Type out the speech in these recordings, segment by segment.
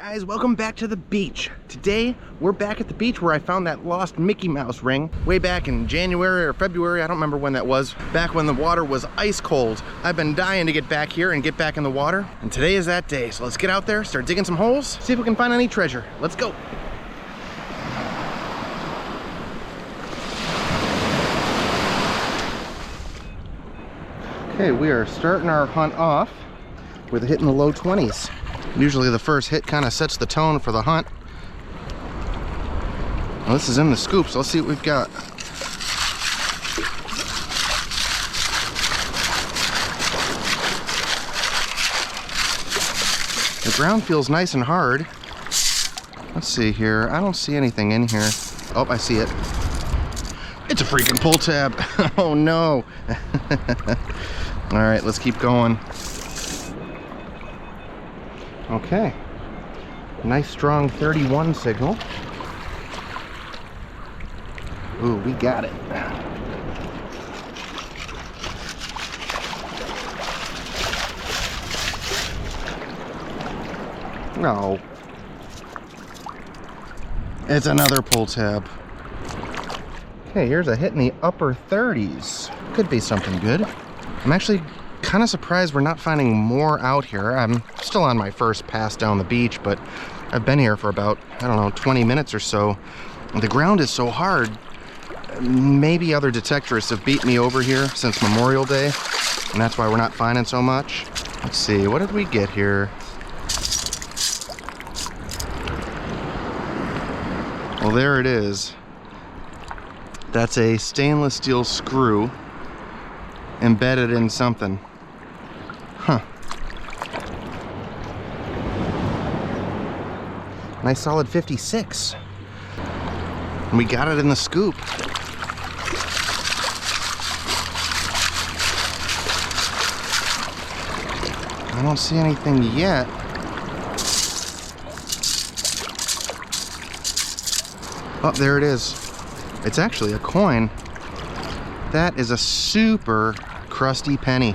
guys, welcome back to the beach. Today we're back at the beach where I found that lost Mickey Mouse ring way back in January or February. I don't remember when that was. Back when the water was ice cold. I've been dying to get back here and get back in the water, and today is that day. So let's get out there, start digging some holes, see if we can find any treasure. Let's go. Okay, we are starting our hunt off with a hit in the low 20s. Usually the first hit kind of sets the tone for the hunt. Well, this is in the scoop, so let's see what we've got. The ground feels nice and hard. Let's see here. I don't see anything in here. Oh, I see it. It's a freaking pull tab. Oh no. All right, let's keep going. Okay, nice strong 31 signal. Ooh, we got it. No. It's another pull tab. Okay, here's a hit in the upper 30s. Could be something good. I'm actually kind of surprised we're not finding more out here. I'm still on my first pass down the beach, but I've been here for about, I don't know, 20 minutes or so. The ground is so hard. Maybe other detectorists have beat me over here since Memorial Day, and that's why we're not finding so much. Let's see, what did we get here? Well, there it is. That's a stainless steel screw embedded in something. Huh. Nice solid 56. And we got it in the scoop. I don't see anything yet. Oh, there it is. It's actually a coin. That is a super crusty penny.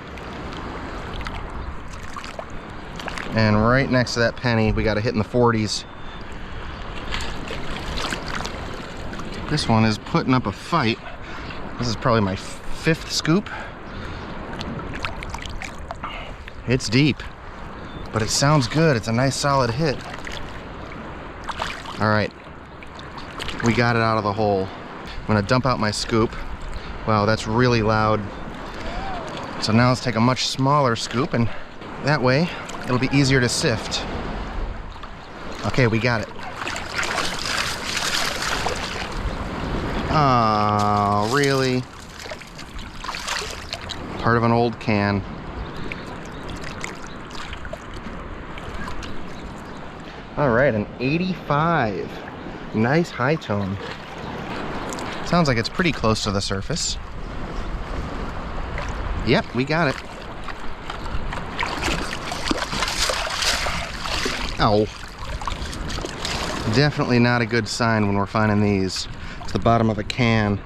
And right next to that penny, we got a hit in the 40s. This one is putting up a fight. This is probably my 5th scoop. It's deep, but it sounds good. It's a nice solid hit. All right, we got it out of the hole. I'm gonna dump out my scoop. Wow, that's really loud. So now let's take a much smaller scoop, and that way it'll be easier to sift. Okay, we got it. Oh, really? Part of an old can. All right, an 85. Nice high tone. Sounds like it's pretty close to the surface. Yep, we got it. Oh. Definitely not a good sign when we're finding these. It's the bottom of a can.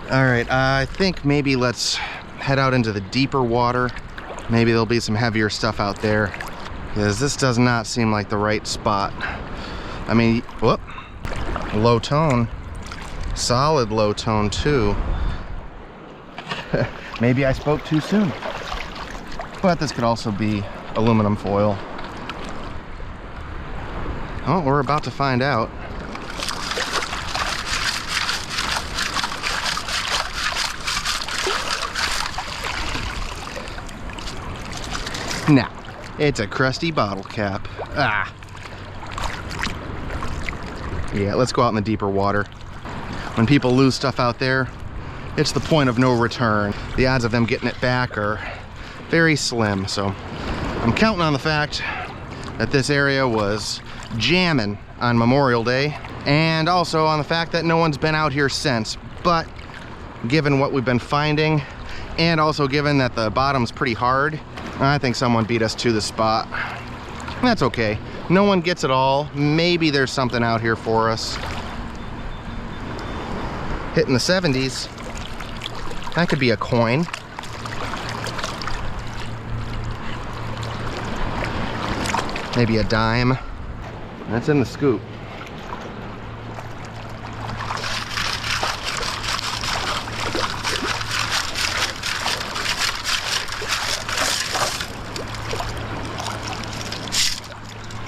All right, I think maybe let's head out into the deeper water. Maybe there'll be some heavier stuff out there, because this does not seem like the right spot. I mean, whoop, low tone. Solid low tone too. Maybe I spoke too soon. But this could also be aluminum foil. Oh, we're about to find out. Nah, it's a crusty bottle cap. Ah. Yeah, let's go out in the deeper water. When people lose stuff out there, it's the point of no return. The odds of them getting it back are very slim, so I'm counting on the fact that this area was jamming on Memorial Day, and also on the fact that no one's been out here since. But given what we've been finding, and also given that the bottom's pretty hard, I think someone beat us to the spot. That's okay. No one gets it all. Maybe there's something out here for us. Hitting the 70s. That could be a coin. Maybe a dime. That's in the scoop.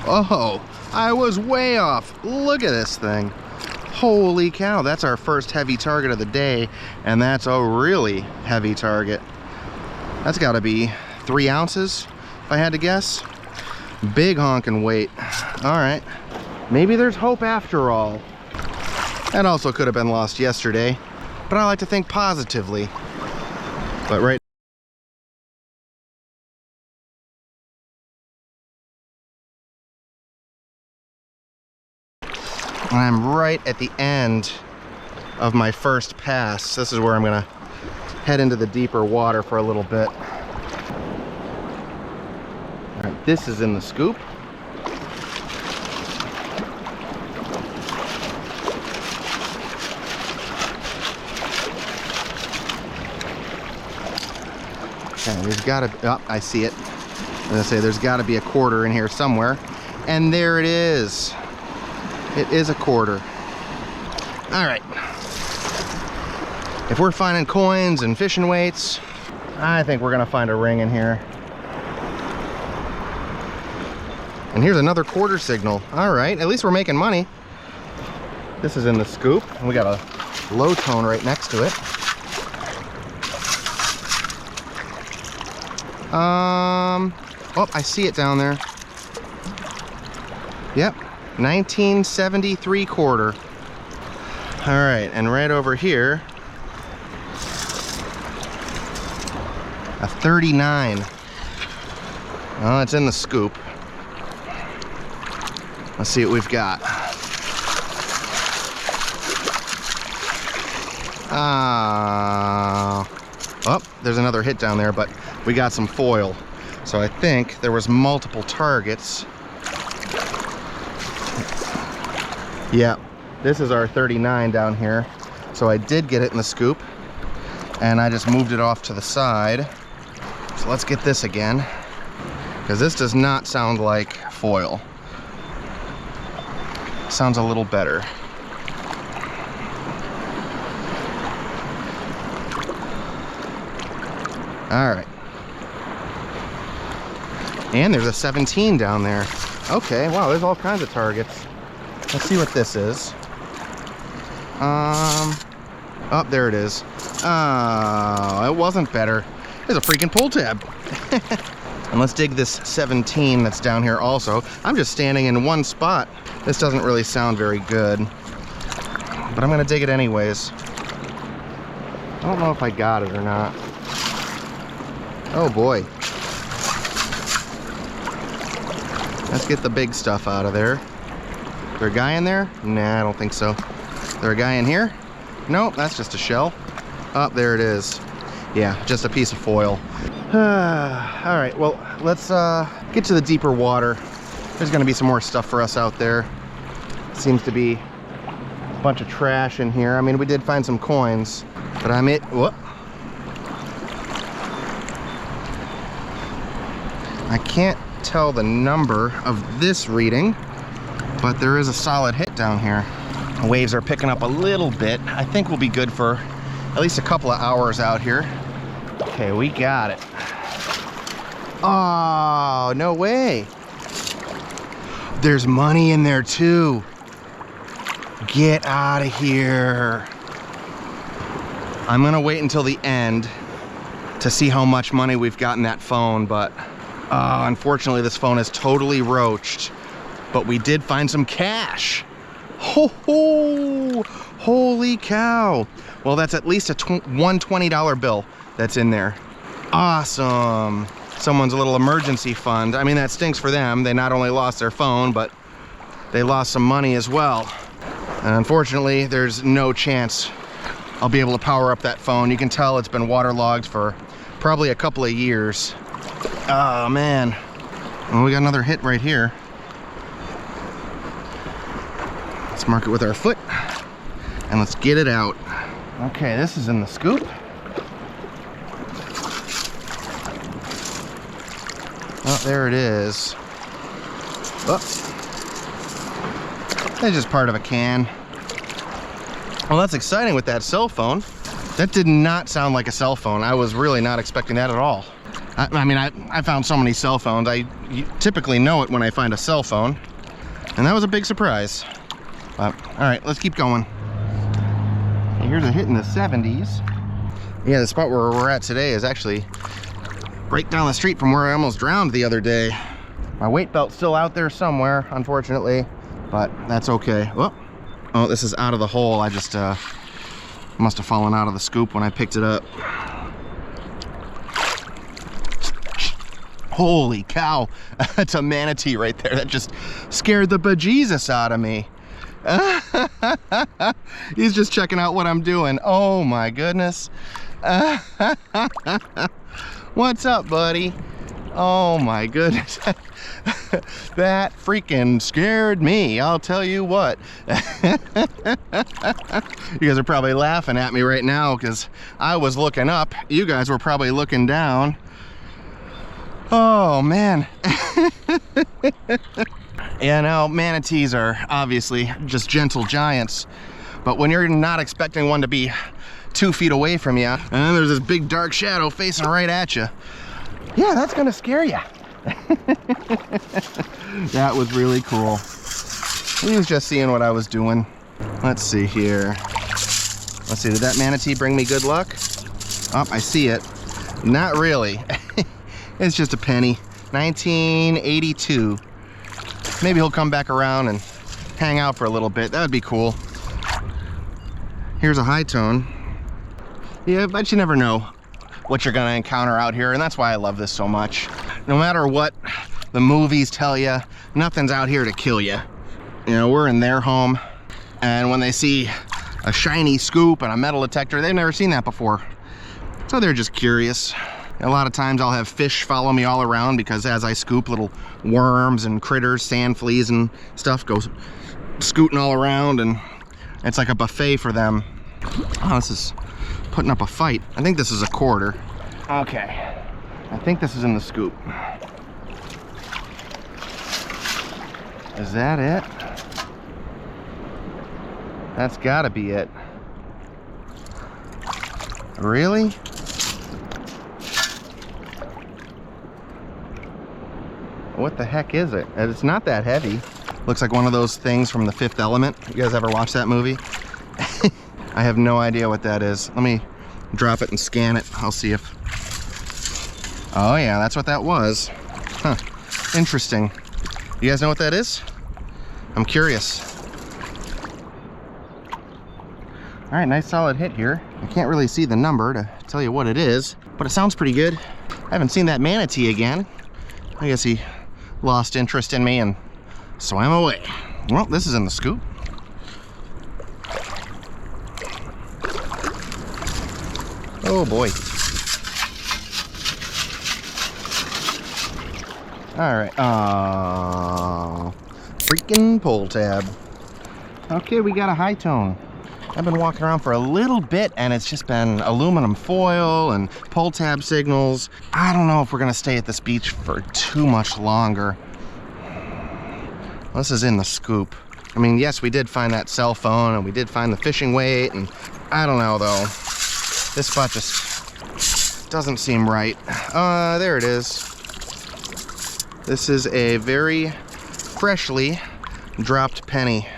Oh, I was way off. Look at this thing. Holy cow, that's our first heavy target of the day, and that's a really heavy target. That's gotta be 3 ounces, if I had to guess. Big honking weight. All right, maybe there's hope after all. That also could have been lost yesterday, but I like to think positively. But right I'm right at the end of my first pass. This is where I'm gonna head into the deeper water for a little bit. All right, this is in the scoop. Okay, there's gotta be, oh, I see it. I'm gonna say there's gotta be a quarter in here somewhere. And there it is. It is a quarter. All right. If we're finding coins and fishing weights, I think we're gonna find a ring in here. And here's another quarter signal. All right, at least we're making money. This is in the scoop, and we got a low tone right next to it. Oh, I see it down there. Yep. 1973 quarter. All right, and right over here, a 39. Oh, it's in the scoop. Let's see what we've got. Oh, there's another hit down there, but we got some foil. So I think there was multiple targets. Yeah, this is our 39 down here. So I did get it in the scoop, and I just moved it off to the side. So let's get this again, because this does not sound like foil. Sounds a little better. All right. And there's a 17 down there. Okay, wow, there's all kinds of targets. Let's see what this is. Oh, there it is. Oh, it wasn't better. There's a freaking pull tab. And let's dig this 17 that's down here also. I'm just standing in one spot. This doesn't really sound very good, but I'm gonna dig it anyways. I don't know if I got it or not. Oh boy. Let's get the big stuff out of there. Is there a guy in there? Nah, I don't think so. Is there a guy in here? Nope, that's just a shell. Oh, there it is. Yeah, just a piece of foil. All right, well, let's get to the deeper water. There's gonna be some more stuff for us out there. Seems to be a bunch of trash in here. I mean, we did find some coins, but whoop. I can't tell the number of this reading, but there is a solid hit down here. The waves are picking up a little bit. I think we'll be good for at least a couple of hours out here. Okay, we got it. Oh, no way. There's money in there too. Get out of here. I'm gonna wait until the end to see how much money we've got in that phone, but unfortunately this phone is totally roached. But we did find some cash. Ho ho! Holy cow. Well, that's at least one $20 bill that's in there. Awesome. Someone's little emergency fund. I mean, that stinks for them. They not only lost their phone, but they lost some money as well. And unfortunately, there's no chance I'll be able to power up that phone. You can tell it's been waterlogged for probably a couple of years. Oh man. Well, we got another hit right here. Let's mark it with our foot and let's get it out. Okay, this is in the scoop. Oh, there it is. Oh. It's just part of a can. Well, that's exciting with that cell phone. That did not sound like a cell phone. I was really not expecting that at all. I mean, I found so many cell phones. I typically know it when I find a cell phone. And that was a big surprise. But, all right, let's keep going. Okay, here's a hit in the 70s. Yeah, the spot where we're at today is actually right down the street from where I almost drowned the other day. My weight belt's still out there somewhere, unfortunately, but that's okay. Oh, this is out of the hole. I just must have fallen out of the scoop when I picked it up. Holy cow, that's a manatee right there. That just scared the bejesus out of me. He's just checking out what I'm doing. Oh my goodness. What's up, buddy? Oh my goodness. That freaking scared me, I'll tell you what. You guys are probably laughing at me right now because I was looking up. You guys were probably looking down. Oh man. Yeah, now manatees are obviously just gentle giants, but when you're not expecting one to be 2 feet away from you, and then there's this big dark shadow facing right at you, yeah, that's gonna scare you. That was really cool. He was just seeing what I was doing. Let's see here. Let's see, did that manatee bring me good luck? Oh, I see it. Not really. It's just a penny. 1982. Maybe he'll come back around and hang out for a little bit. That would be cool. Here's a high tone. Yeah, but you never know what you're gonna encounter out here, and that's why I love this so much. No matter what the movies tell you, nothing's out here to kill you. You know, we're in their home, and when they see a shiny scoop and a metal detector, they've never seen that before. So they're just curious. A lot of times I'll have fish follow me all around because as I scoop, little worms and critters, sand fleas and stuff go scooting all around, and it's like a buffet for them. Oh, this is putting up a fight. I think this is a quarter. Okay, I think this is in the scoop. Is that it? That's gotta be it. Really? What the heck is it? It's not that heavy. Looks like one of those things from The Fifth Element. You guys ever watch that movie? I have no idea what that is. Let me drop it and scan it. I'll see if... Oh yeah, that's what that was. Huh, interesting. You guys know what that is? I'm curious. All right, nice solid hit here. I can't really see the number to tell you what it is, but it sounds pretty good. I haven't seen that manatee again. I guess he lost interest in me and swam away. Well, this is in the scoop. Oh boy. All right. Oh, freaking pull tab. Okay, we got a high tone. I've been walking around for a little bit and it's just been aluminum foil and pull tab signals. I don't know if we're gonna stay at this beach for too much longer. This is in the scoop. I mean, yes, we did find that cell phone and we did find the fishing weight, and I don't know though. This spot just doesn't seem right. There it is. This is a very freshly dropped penny.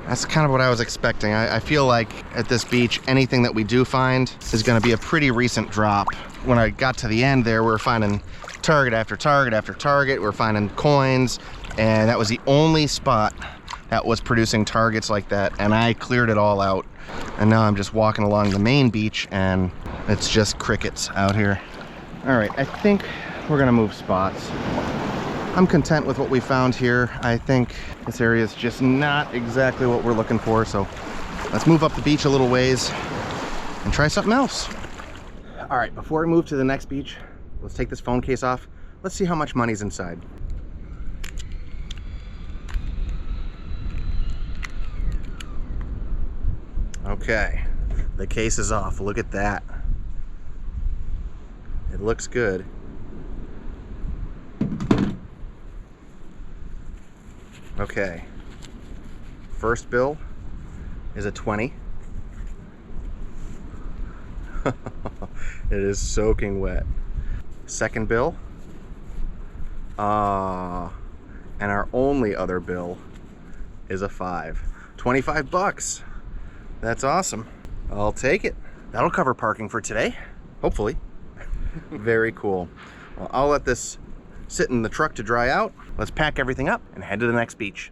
That's kind of what I was expecting. I feel like at this beach, anything that we do find is gonna be a pretty recent drop. When I got to the end there, we were finding target after target after target. We were finding coins, and that was the only spot that was producing targets like that, and I cleared it all out. And now I'm just walking along the main beach, and it's just crickets out here. All right, I think we're gonna move spots. I'm content with what we found here. I think this area is just not exactly what we're looking for, so let's move up the beach a little ways and try something else. All right, before we move to the next beach, let's take this phone case off. Let's see how much money's inside. Okay, the case is off. Look at that. It looks good. Okay, First bill is a 20. It is soaking wet. Second bill. And our only other bill is a 5. 25 bucks. That's awesome. I'll take it. That'll cover parking for today, hopefully. Very cool. Well, I'll let this sit in the truck to dry out. Let's pack everything up and head to the next beach.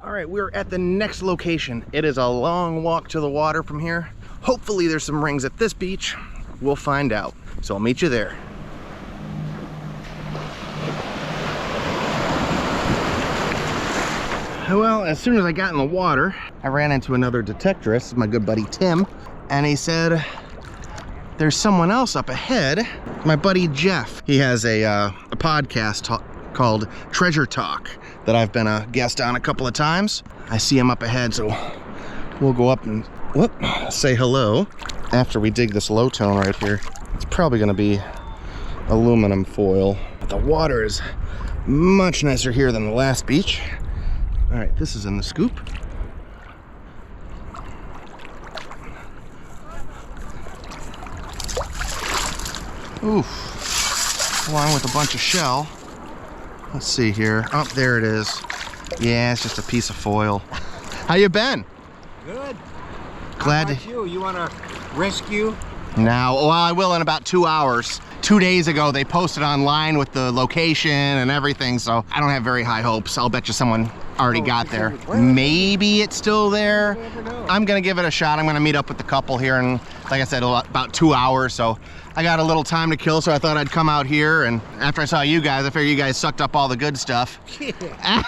All right, we're at the next location. It is a long walk to the water from here. Hopefully there's some rings at this beach. We'll find out. So I'll meet you there. Well, as soon as I got in the water, I ran into another detectorist, my good buddy Tim, and he said, there's someone else up ahead, my buddy Jeff. He has a podcast called Treasure Talk that I've been a guest on a couple of times. I see him up ahead, so we'll go up and say hello. After we dig this low tone right here, it's probably gonna be aluminum foil. But the water is much nicer here than the last beach. All right, this is in the scoop. Oof, along with a bunch of shell. Let's see here. Oh, there it is. Yeah, it's just a piece of foil. How you been? Good. Glad How about you? You want to rescue? Now, well, I will in about 2 hours. 2 days ago, they posted online with the location and everything, so I don't have very high hopes. I'll bet you someone already got there. Maybe it's still there. I'm gonna give it a shot. I'm gonna meet up with the couple here in, like I said, about 2 hours, so I got a little time to kill, so I thought I'd come out here, and after I saw you guys, I figured you guys sucked up all the good stuff. Yeah.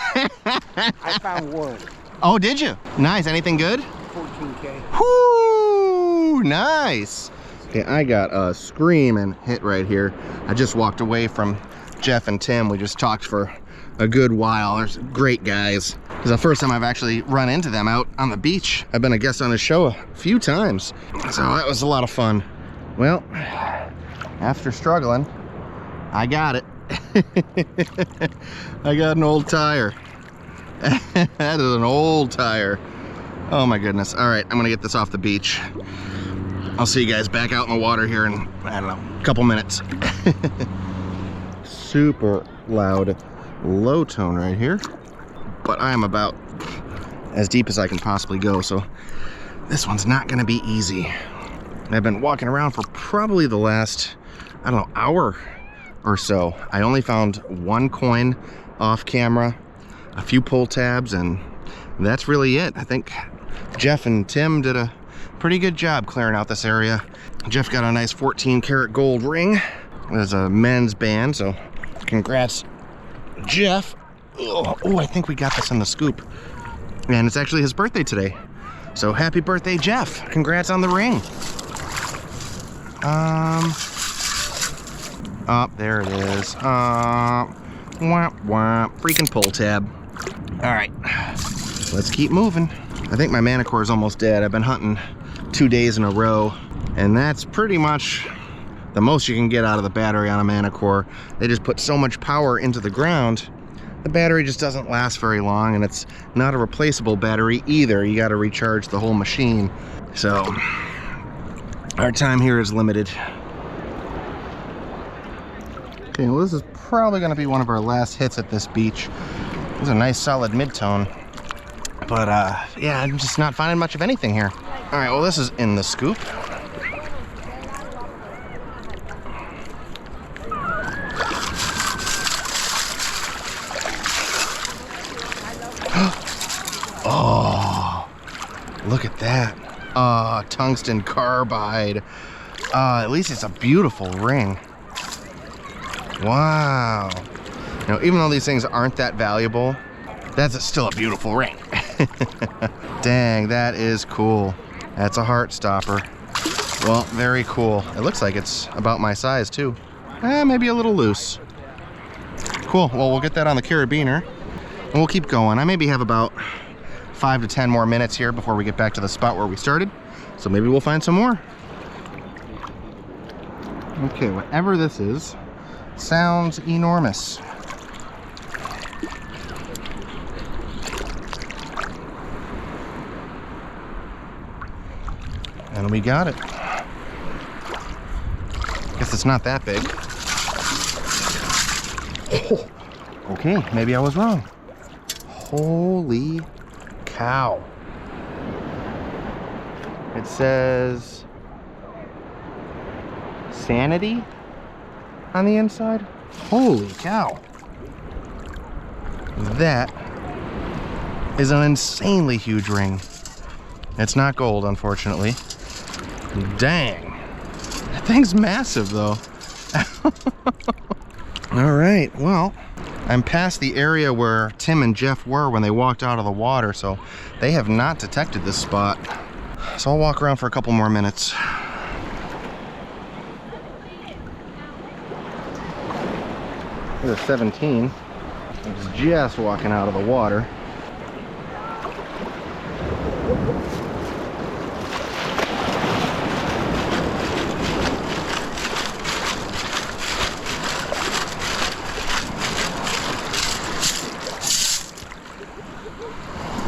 I found one. Oh, did you? Nice. Anything good? 14K. Whoo! Nice. Okay, I got a screaming hit right here. I just walked away from Jeff and Tim. We just talked for a good while. They're great guys. It's the first time I've actually run into them out on the beach. I've been a guest on his show a few times, so that was a lot of fun. Well, after struggling, I got it. I got an old tire. That is an old tire. Oh my goodness. All right, I'm gonna get this off the beach. I'll see you guys back out in the water here in, I don't know, a couple minutes. Super loud low tone right here, but I am about as deep as I can possibly go, so this one's not gonna be easy. I've been walking around for probably the last, I don't know, hour or so. I only found one coin off camera, a few pull tabs, and that's really it. I think Jeff and Tim did a pretty good job clearing out this area. Jeff got a nice 14 karat gold ring. There's a men's band, so congrats, Jeff. Oh, I think we got this in the scoop. And it's actually his birthday today. So happy birthday, Jeff. Congrats on the ring. Oh, there it is. Womp womp. Freaking pull tab. All right, let's keep moving. I think my Manticore is almost dead. I've been hunting 2 days in a row, and that's pretty much the most you can get out of the battery on a Manticore. They just put so much power into the ground, the battery just doesn't last very long, and it's not a replaceable battery either. You got to recharge the whole machine. So our time here is limited. Okay, well, this is probably going to be one of our last hits at this beach. It was a nice solid mid-tone, but yeah, I'm just not finding much of anything here. All right, well, this is in the scoop. Oh, look at that. Tungsten carbide. At least it's a beautiful ring. Wow. You know, even though these things aren't that valuable, that's still a beautiful ring. Dang, that is cool. That's a heart stopper. Well, very cool. It looks like it's about my size too. Maybe a little loose. Cool, well, we'll get that on the carabiner and we'll keep going. I maybe have about 5 to 10 more minutes here before we get back to the spot where we started. So maybe we'll find some more. Okay, whatever this is, sounds enormous. And we got it. Guess it's not that big. Oh, okay, maybe I was wrong. Holy cow. It says Sanity on the inside. Holy cow. That is an insanely huge ring. It's not gold, unfortunately. Dang. That thing's massive, though. All right, well, I'm past the area where Tim and Jeff were when they walked out of the water, so they have not detected this spot. So I'll walk around for a couple more minutes. There's 17. It's just walking out of the water.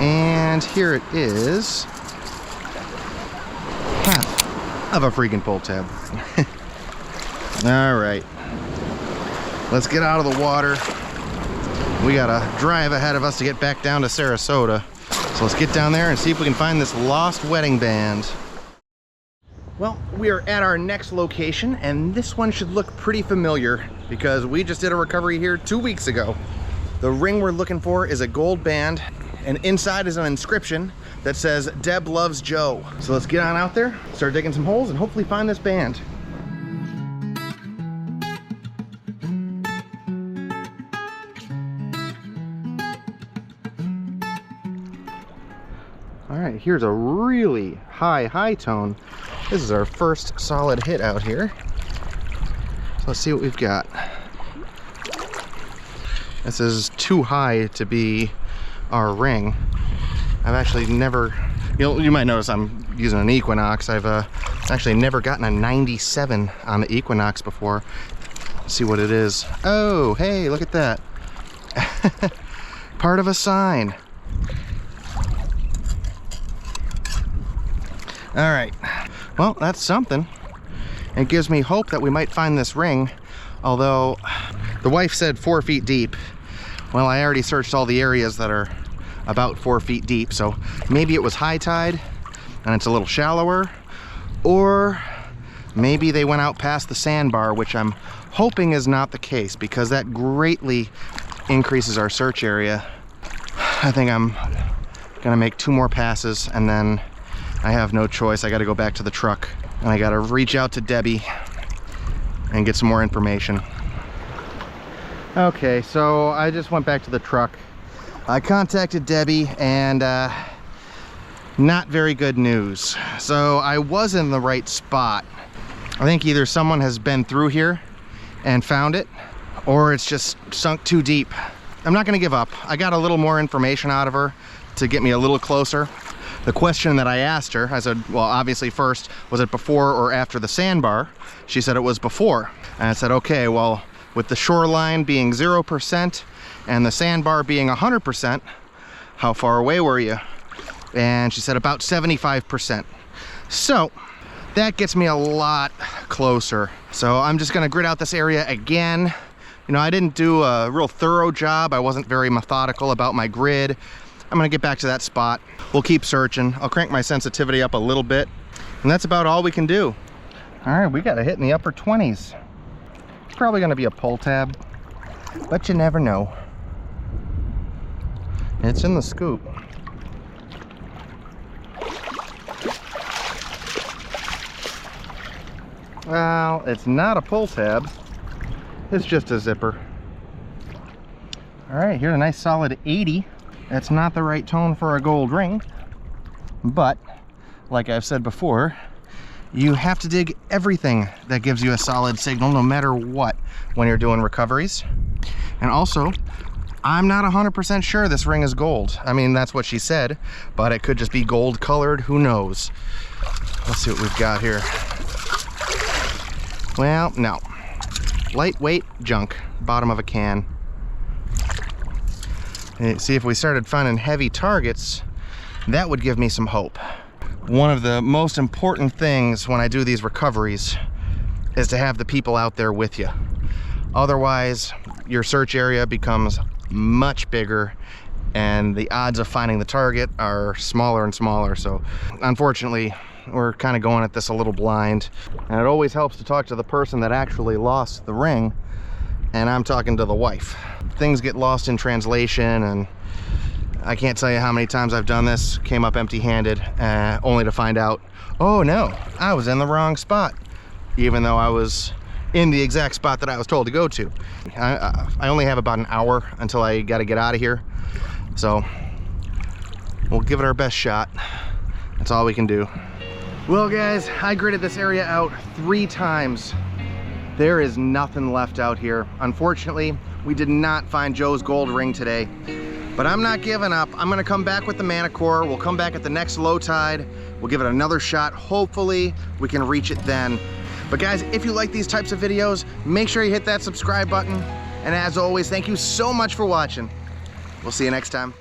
And here it is. Half of a freaking pull tab. All right. Let's get out of the water. We got a drive ahead of us to get back down to Sarasota. So let's get down there and see if we can find this lost wedding band. Well, we are at our next location, and this one should look pretty familiar because we just did a recovery here 2 weeks ago. The ring we're looking for is a gold band, and inside is an inscription that says, "Deb loves Joe." So let's get on out there, start digging some holes, and hopefully find this band. All right, here's a really high tone. This is our first solid hit out here. So let's see what we've got. This is too high to be our ring. I've actually never, you might notice I'm using an Equinox. I've actually never gotten a 97 on the Equinox before. Let's see what it is. Oh, hey, look at that. Part of a sign. All right, well, that's something. It gives me hope that we might find this ring, although the wife said 4 feet deep. Well, I already searched all the areas that are about 4 feet deep, so maybe it was high tide and it's a little shallower, or maybe they went out past the sandbar, which I'm hoping is not the case because that greatly increases our search area. I think I'm gonna make 2 more passes and then I have no choice. I gotta go back to the truck and I gotta reach out to Debbie and get some more information. Okay, so I just went back to the truck. I contacted Debbie and not very good news. So I was in the right spot. I think either someone has been through here and found it, or it's just sunk too deep. I'm not gonna give up. I got a little more information out of her to get me a little closer. The question that I asked her, I said, well, obviously first, was it before or after the sandbar? She said it was before. And I said, okay, well, with the shoreline being 0% and the sandbar being 100%, how far away were you? And she said about 75%. So that gets me a lot closer. So I'm just gonna grid out this area again. You know, I didn't do a real thorough job. I wasn't very methodical about my grid. I'm gonna get back to that spot. We'll keep searching. I'll crank my sensitivity up a little bit, and that's about all we can do. All right, we got a hit in the upper 20s. It's probably gonna be a pull tab, but you never know. It's in the scoop. Well, it's not a pull tab. It's just a zipper. All right, here's a nice solid 80. That's not the right tone for a gold ring, but like I've said before, you have to dig everything that gives you a solid signal, no matter what, when you're doing recoveries. And also, I'm not 100% sure this ring is gold. I mean, that's what she said, but it could just be gold colored, who knows? Let's see what we've got here. Well, no. Lightweight junk, bottom of a can. See, if we started finding heavy targets, that would give me some hope. One of the most important things when I do these recoveries is to have the people out there with you. Otherwise, your search area becomes much bigger and the odds of finding the target are smaller and smaller. So unfortunately, we're kind of going at this a little blind. And it always helps to talk to the person that actually lost the ring, and I'm talking to the wife. Things get lost in translation, and I can't tell you how many times I've done this, came up empty-handed, only to find out, oh no, I was in the wrong spot, even though I was in the exact spot that I was told to go to. I only have about an hour until I got to get out of here, so we'll give it our best shot. That's all we can do. Well guys, I gridded this area out 3 times. There is nothing left out here. Unfortunately, we did not find Joe's gold ring today. But I'm not giving up. I'm gonna come back with the Manticore. We'll come back at the next low tide. We'll give it another shot. Hopefully we can reach it then. But guys, if you like these types of videos, make sure you hit that subscribe button. And as always, thank you so much for watching. We'll see you next time.